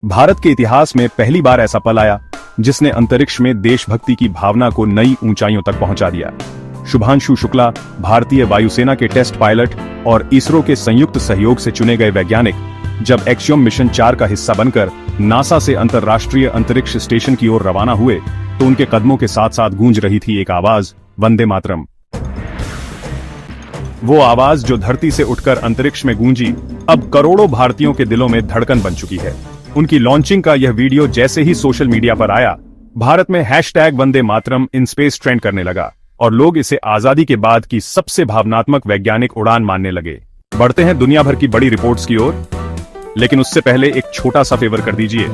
भारत के इतिहास में पहली बार ऐसा पल आया जिसने अंतरिक्ष में देशभक्ति की भावना को नई ऊंचाइयों तक पहुंचा दिया। शुभांशु शुक्ला भारतीय वायुसेना के टेस्ट पायलट और इसरो के संयुक्त सहयोग से चुने गए वैज्ञानिक जब एक्सियोम मिशन 4 का हिस्सा बनकर नासा से अंतर्राष्ट्रीय अंतरिक्ष स्टेशन की ओर रवाना हुए तो उनके कदमों के साथ साथ गूंज रही थी एक आवाज, वंदे मातरम। वो आवाज जो धरती से उठकर अंतरिक्ष में गूंजी अब करोड़ों भारतीयों के दिलों में धड़कन बन चुकी है। उनकी लॉन्चिंग का यह वीडियो जैसे ही सोशल मीडिया पर आया, भारत में hashtag Vande Mataram in space trend करने लगा और लोग इसे आजादी के बाद की सबसे भावनात्मक वैज्ञानिक उड़ान मानने लगे। बढ़ते हैं दुनिया भर की बड़ी रिपोर्ट्स की ओर, लेकिन उससे पहले एक छोटा सा फेवर कर दीजिए,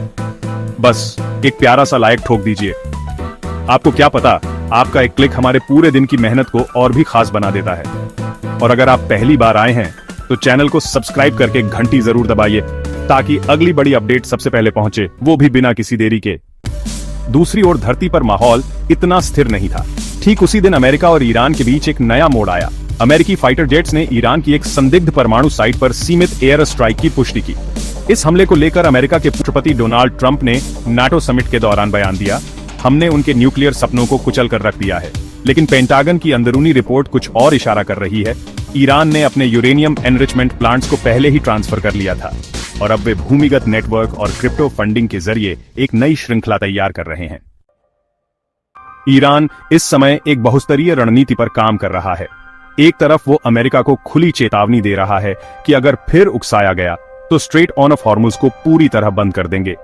बस एक प्यारा सा लाइक ठोक दीजिए। आपको क्या पता, आपका एक क्लिक हमारे पूरे दिन की मेहनत को और भी खास बना देता है। और अगर आप पहली बार आए हैं तो चैनल को सब्सक्राइब करके घंटी जरूर दबाइए ताकि अगली बड़ी अपडेट सबसे पहले पहुंचे, वो भी बिना किसी देरी के। दूसरी ओर धरती पर माहौल इतना स्थिर नहीं था। ठीक उसी दिन अमेरिका और ईरान के बीच एक नया मोड़ आया। अमेरिकी फाइटर जेट्स ने ईरान की एक संदिग्ध परमाणु साइट पर सीमित एयर स्ट्राइक की पुष्टि की। इस हमले को लेकर अमेरिका के राष्ट्रपति डोनाल्ड ट्रंप ने नाटो समिट के दौरान बयान दिया, हमने उनके न्यूक्लियर सपनों को कुचल कर रख दिया है। लेकिन पेंटागन की अंदरूनी रिपोर्ट कुछ और इशारा कर रही है। ईरान ने अपने यूरेनियम एनरिचमेंट प्लांट्स को पहले ही ट्रांसफर कर लिया था और अब वे भूमिगत नेटवर्क और क्रिप्टो फंडिंग के जरिए एक नई श्रृंखला तैयार कर रहे हैं। ईरान इस समय एक बहुस्तरीय रणनीति पर काम कर रहा है। एक तरफ वो अमेरिका को खुली चेतावनी दे रहा है कि अगर फिर उकसाया गया तो स्ट्रेट ऑफ हॉर्मुज को पूरी तरह बंद कर देंगे,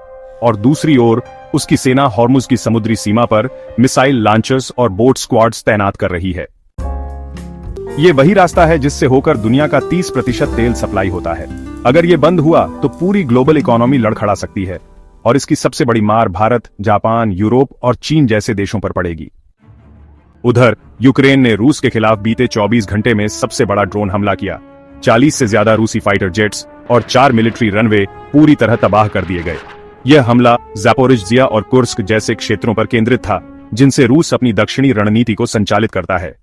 और दूसरी ओर उसकी सेना हॉर्मुज की समुद्री सीमा पर मिसाइल लॉन्चर्स और बोट स्क्वाड्स तैनात कर रही है। ये वही रास्ता है जिससे होकर दुनिया का 30% तेल सप्लाई होता है। अगर ये बंद हुआ तो पूरी ग्लोबल इकोनॉमी लड़खड़ा सकती है और इसकी सबसे बड़ी मार भारत, जापान, यूरोप और चीन जैसे देशों पर पड़ेगी। उधर यूक्रेन ने रूस के खिलाफ बीते 24 घंटे में सबसे बड़ा ड्रोन हमला किया। 40 से ज्यादा रूसी फाइटर जेट्स और 4 मिलिट्री रनवे पूरी तरह तबाह कर दिए गए। यह हमला ज़ापोरिज्जिया और कुर्स्क जैसे क्षेत्रों पर केंद्रित था जिनसे रूस अपनी दक्षिणी रणनीति को संचालित करता है।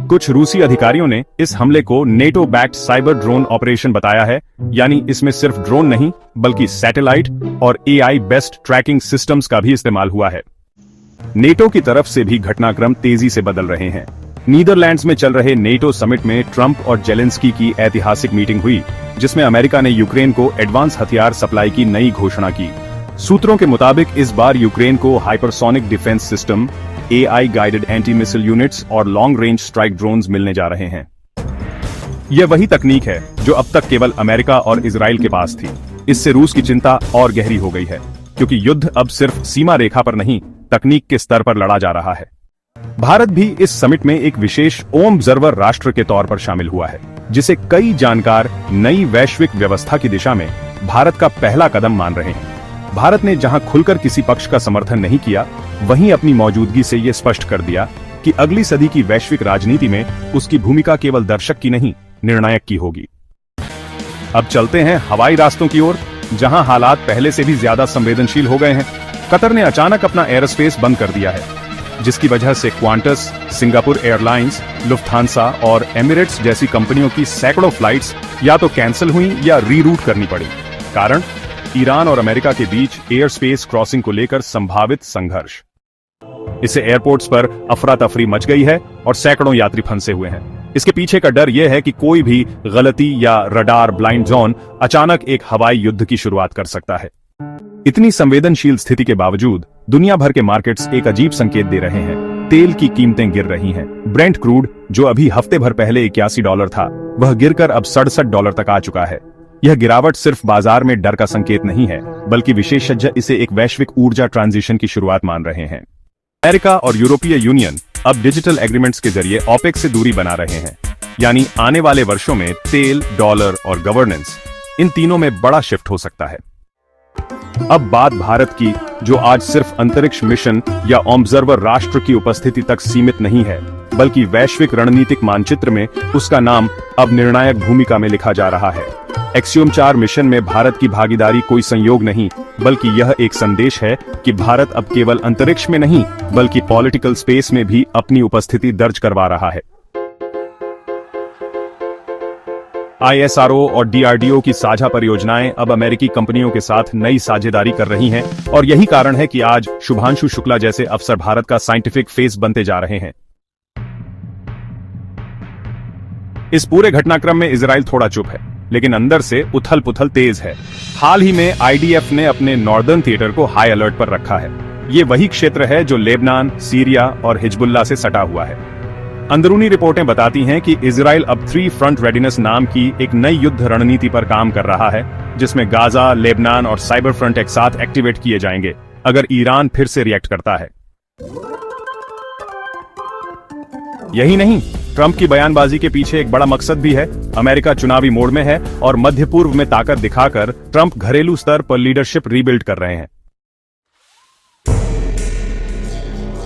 कुछ रूसी अधिकारियों ने इस हमले को NATO backed cyber drone operation बताया है, यानी इसमें सिर्फ ड्रोन नहीं बल्कि सैटेलाइट और एआई बेस्ड ट्रैकिंग सिस्टम्स का भी इस्तेमाल हुआ है। नेटो की तरफ से भी घटनाक्रम तेजी से बदल रहे हैं। नीदरलैंड्स में चल रहे नेटो समिट में ट्रंप और जेलेंस्की की ऐतिहासिक मीटिंग हुई जिसमें अमेरिका ने यूक्रेन को एडवांस हथियार सप्लाई की नई घोषणा की। सूत्रों के मुताबिक इस बार यूक्रेन को hypersonic defence system, AI guided anti missile units और लॉन्ग रेंज स्ट्राइक ड्रोन्स मिलने जा रहे हैं। यह वही तकनीक है जो अब तक केवल अमेरिका और इजराइल के पास थी। इससे रूस की चिंता और गहरी हो गई है क्योंकि युद्ध अब सिर्फ सीमा रेखा पर नहीं, तकनीक के स्तर पर लड़ा जा रहा है। भारत भी इस समिट में एक विशेष ऑब्जर्वर राष्ट्र के तौर पर शामिल हुआ है, जिसे कई जानकार नई वैश्विक व्यवस्था की दिशा में भारत का पहला कदम मान रहे हैं। भारत ने जहां खुलकर किसी पक्ष का समर्थन नहीं किया, वहीं अपनी मौजूदगी से यह स्पष्ट कर दिया कि अगली सदी की वैश्विक राजनीति में उसकी भूमिका केवल दर्शक की नहीं, निर्णायक की होगी। अब चलते हैं हवाई रास्तों की ओर, जहां हालात पहले से भी ज्यादा संवेदनशील हो गए हैं। कतर ने अचानक अपना एयरस्पेस बंद कर दिया है, जिसकी वजह से क्वांटस, सिंगापुर एयरलाइंस, लुफ्थांसा और एमिरेट्स जैसी कंपनियों की सैकड़ों फ्लाइट्स या तो कैंसिल हुई या रीरूट करनी पड़ी। कारण ईरान और अमेरिका के बीच एयर स्पेस क्रॉसिंग को लेकर संभावित संघर्ष। इससे एयरपोर्ट्स पर अफरा तफरी मच गई है और सैकड़ों यात्री फंसे हुए हैं। इसके पीछे का डर यह है कि कोई भी गलती या रडार ब्लाइंड जोन अचानक एक हवाई युद्ध की शुरुआत कर सकता है। इतनी संवेदनशील स्थिति के बावजूद दुनिया भर के मार्केट्स एक अजीब संकेत दे रहे हैं। तेल की कीमतें गिर रही हैं। ब्रेंट क्रूड, जो अभी हफ्ते भर पहले $81 था, वह गिरकर अब $67 तक आ चुका है। यह गिरावट सिर्फ बाजार में डर का संकेत नहीं है, बल्कि विशेषज्ञ इसे एक वैश्विक ऊर्जा ट्रांजिशन की शुरुआत मान रहे हैं। अमेरिका और यूरोपीय यूनियन अब डिजिटल एग्रीमेंट्स के जरिए ओपेक से दूरी बना रहे हैं, यानी आने वाले वर्षों में तेल, डॉलर और गवर्नेंस, इन तीनों में बड़ा शिफ्ट हो सकता है। अब बात भारत की, जो आज सिर्फ अंतरिक्ष मिशन या ऑब्जर्वर राष्ट्र की उपस्थिति तक सीमित नहीं है, बल्कि वैश्विक रणनीतिक मानचित्र में उसका नाम अब निर्णायक भूमिका में लिखा जा रहा है। एक्सियोम 4 मिशन में भारत की भागीदारी कोई संयोग नहीं, बल्कि यह एक संदेश है कि भारत अब केवल अंतरिक्ष में नहीं बल्कि पॉलिटिकल स्पेस में भी अपनी उपस्थिति दर्ज करवा रहा है। ISRO और DRDO की साझा परियोजनाएं अब अमेरिकी कंपनियों के साथ नई साझेदारी कर रही हैं और यही कारण है कि आज शुभांशु शुक्ला जैसे अफसर भारत का साइंटिफिक फेस बनते जा रहे हैं। इस पूरे घटनाक्रम में इजराइल थोड़ा चुप है, लेकिन अंदर से उथल पुथल तेज है। हाल ही में IDF ने अपने नॉर्दर्न थिएटर को हाई अलर्ट पर रखा है। ये वही क्षेत्र है जो लेबनान, सीरिया और हिजबुल्लाह से सटा हुआ है। अंदरूनी रिपोर्टें बताती हैं कि इजराइल अब 3 फ्रंट रेडीनेस नाम की एक नई युद्ध रणनीति पर काम कर रहा है, जिसमें गाजा, लेबनान और साइबर फ्रंट एक साथ एक्टिवेट किए जाएंगे अगर ईरान फिर से रिएक्ट करता है। यही नहीं, ट्रंप की बयानबाजी के पीछे एक बड़ा मकसद भी है। अमेरिका चुनावी मोड में है और मध्य पूर्व में ताकत दिखाकर ट्रंप घरेलू स्तर पर लीडरशिप रीबिल्ड कर रहे हैं।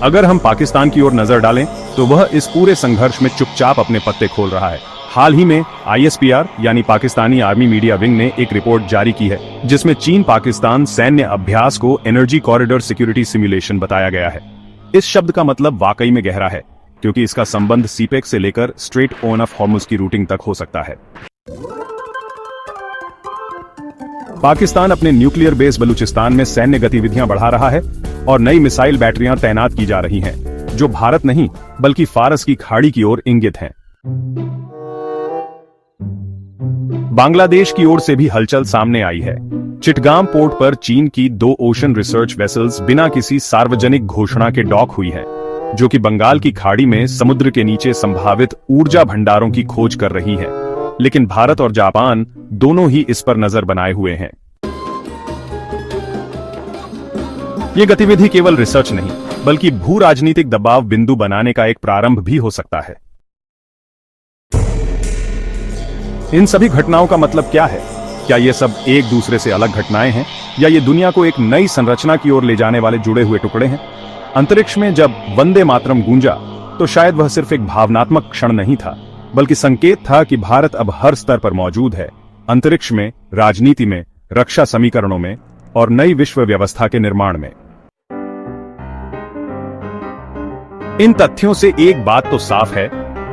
अगर हम पाकिस्तान की ओर नजर डालें तो वह इस पूरे संघर्ष में चुपचाप अपने पत्ते खोल रहा है। हाल ही में ISPR यानी पाकिस्तानी आर्मी मीडिया विंग ने एक रिपोर्ट जारी की है, जिसमें चीन पाकिस्तान सैन्य अभ्यास को एनर्जी कॉरिडोर सिक्योरिटी सिमुलेशन बताया गया है। इस शब्द का मतलब वाकई में गहरा है, क्योंकि इसका संबंध सीपेक से लेकर स्ट्रेट ऑफ हॉर्मुज की रूटिंग तक हो सकता है। पाकिस्तान अपने न्यूक्लियर बेस बलूचिस्तान में सैन्य गतिविधियां बढ़ा रहा है और नई मिसाइल बैटरियां तैनात की जा रही हैं, जो भारत नहीं बल्कि फारस की खाड़ी की ओर इंगित हैं। बांग्लादेश की ओर से भी हलचल सामने आई है। चिटगाम पोर्ट पर चीन की 2 ओशन रिसर्च वेसल्स बिना किसी सार्वजनिक घोषणा के डॉक हुई हैं, जो कि बंगाल की खाड़ी में समुद्र के नीचे संभावित ऊर्जा भंडारों की खोज कर रही हैं। लेकिन भारत और जापान दोनों ही इस पर नजर बनाए हुए हैं। ये गतिविधि केवल रिसर्च नहीं, बल्कि भू राजनीतिक दबाव बिंदु बनाने का एक प्रारंभ भी हो सकता है। इन सभी घटनाओं का मतलब क्या है? क्या ये सब एक दूसरे से अलग घटनाएं हैं, या ये दुनिया को एक नई संरचना की ओर ले जाने वाले जुड़े हुए टुकड़े हैं? अंतरिक्ष में जब वंदे मातरम गूंजा, तो शायद वह सिर्फ एक भावनात्मक क्षण नहीं था, बल्कि संकेत था कि भारत अब हर स्तर पर मौजूद है, अंतरिक्ष में, राजनीति में, रक्षा समीकरणों में और नई विश्व व्यवस्था के निर्माण में। इन तथ्यों से एक बात तो साफ है,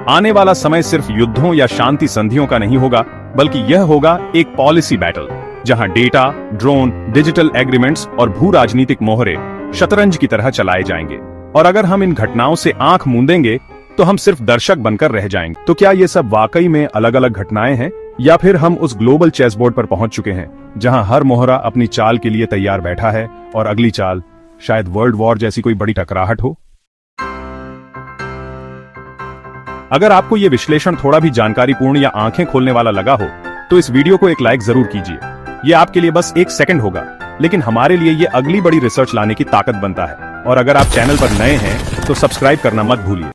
आने वाला समय सिर्फ युद्धों या शांति संधियों का नहीं होगा, बल्कि यह होगा एक पॉलिसी बैटल, जहां डेटा, ड्रोन, डिजिटल एग्रीमेंट्स और भू राजनीतिक मोहरे शतरंज की तरह चलाए जाएंगे। और अगर हम इन घटनाओं से आंख मूंदेंगे तो हम सिर्फ दर्शक बनकर रह जाएंगे। तो क्या ये सब वाकई में अलग अलग घटनाएं हैं, या फिर हम उस ग्लोबल चेस बोर्ड पर पहुंच चुके हैं जहां हर मोहरा अपनी चाल के लिए तैयार बैठा है और अगली चाल शायद वर्ल्ड वॉर जैसी कोई बड़ी टकराहट हो? अगर आपको यह विश्लेषण थोड़ा भी जानकारीपूर्ण या आंखें खोलने वाला लगा हो तो इस वीडियो को एक लाइक जरूर कीजिए। यह आपके लिए बस 1 सेकंड होगा, लेकिन हमारे लिए यह अगली बड़ी रिसर्च लाने की ताकत बनता है। और अगर आप चैनल पर नए हैं तो सब्सक्राइब करना मत भूलिए।